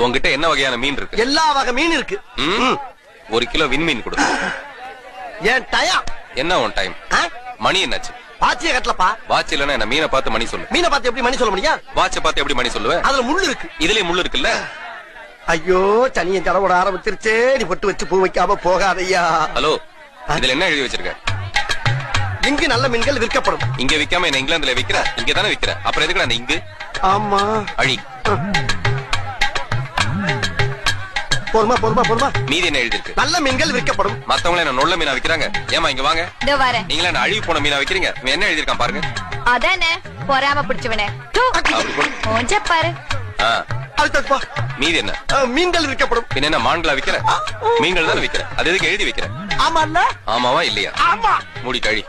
உங்ககிட்ட என்ன வகையான மீன் இருக்கு? எல்லா வகை மீன் இருக்கு. 1 கிலோ விண்மீன் கொடு. ஏன் டயம் என்ன உன் டைம்? மணி என்னாச்சு? வாட்சிய கட்டலப்பா. வாட்ச் இல்லன்னா என்ன மீனை பார்த்து மணி சொல்லு. மீனை பார்த்து எப்படி மணி சொல்ல முடியும்? வாட்ச பார்த்து எப்படி மணி சொல்லுவேன்? அதுல முள்ளு இருக்கு. இதுலயே முள்ளு இருக்குல்ல? ஐயோ சனியன் தடவோட ஆரம்பிச்சிருச்சே. நீ பொட்டு வச்சு பூ வைக்காம போகாதையா. ஹலோ, இதுல என்ன எழுதி வச்சிருக்க? இங்கு நல்ல மீன்கள் விற்கப்படும். இங்க விக்காம என்ன இங்கிலாந்துல விக்கிற? இங்க தானே விக்கிற, அப்புறம் எதுக்கு அந்த இங்கு? ஆமா. அழி. பொறுமா பொறுமா பொறுமா. மீதி என்ன எழுதி இருக்கு? நல்ல மீன்கள் விற்கப்படும். மத்தவங்க என்ன நொல்ல மீனா விக்கிறாங்க? ஏமா இங்க வாங்க. இதோ வரேன். நீங்களா என்ன அழுகி போன மீனா விக்கிறீங்க? என்ன எழுதி இருக்கான் பாருங்க. அதானே பொறாம பிடிச்சவனே. கொஞ்ச பாரு. அடுத்தப்பா. மீதி என்ன? மீன்கள் விற்கப்படும். பின்ன என்ன மான்களா விக்கிற? மீன்கள் தானே விக்கிற, அது எதுக்கு எழுதி வைக்கிற? ஆமா இல்ல? ஆமாவா இல்லையா? ஆமா. மூடி கழி.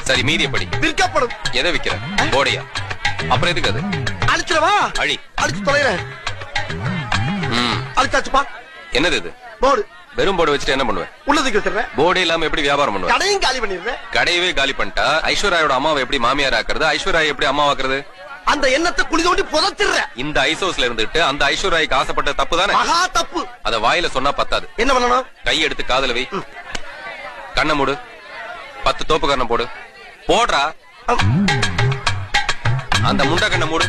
சரி மீதிய படி. விற்கப்படும். எதை விக்கிற? போடையா? அப்புறம் எதுக்கு அது? அழிச்சிடவா? அழி. அழிச்சு தொலைறேன். அழிச்சாச்சுப்பா. என்னது இது? போர்டு. வெறும் போர்டு வச்சுட்டு என்ன பண்ணுவேன்? உள்ளதுக்கு வச்சிடுறேன். போர்டு இல்லாம எப்படி வியாபாரம் பண்ணுவேன்? கடையும் காலி பண்ணிடுறேன். கடையவே காலி பண்ணிட்டா ஐஸ்வர்யாவோட அம்மாவை எப்படி மாமியார் ஆக்குறது? ஐஸ்வர்யா எப்படி அம்மா ஆக்குறது? அந்த எண்ணத்தை குழி தோண்டி புதைச்சிடுறேன். இந்த ஐசோஸ்ல இருந்துட்டு அந்த ஐஸ்வர்யாக்கு ஆசைப்பட்ட தப்பு தானே? மகா தப்பு. அத வாயில சொன்னா பத்தாது. என்ன பண்ணணும்? கை எடுத்து காதுல வை. கண்ணை மூடு. 10 தோப்பு கண்ணை போடு. போடுறா. அந்த முண்டா கண்ணை மூடு.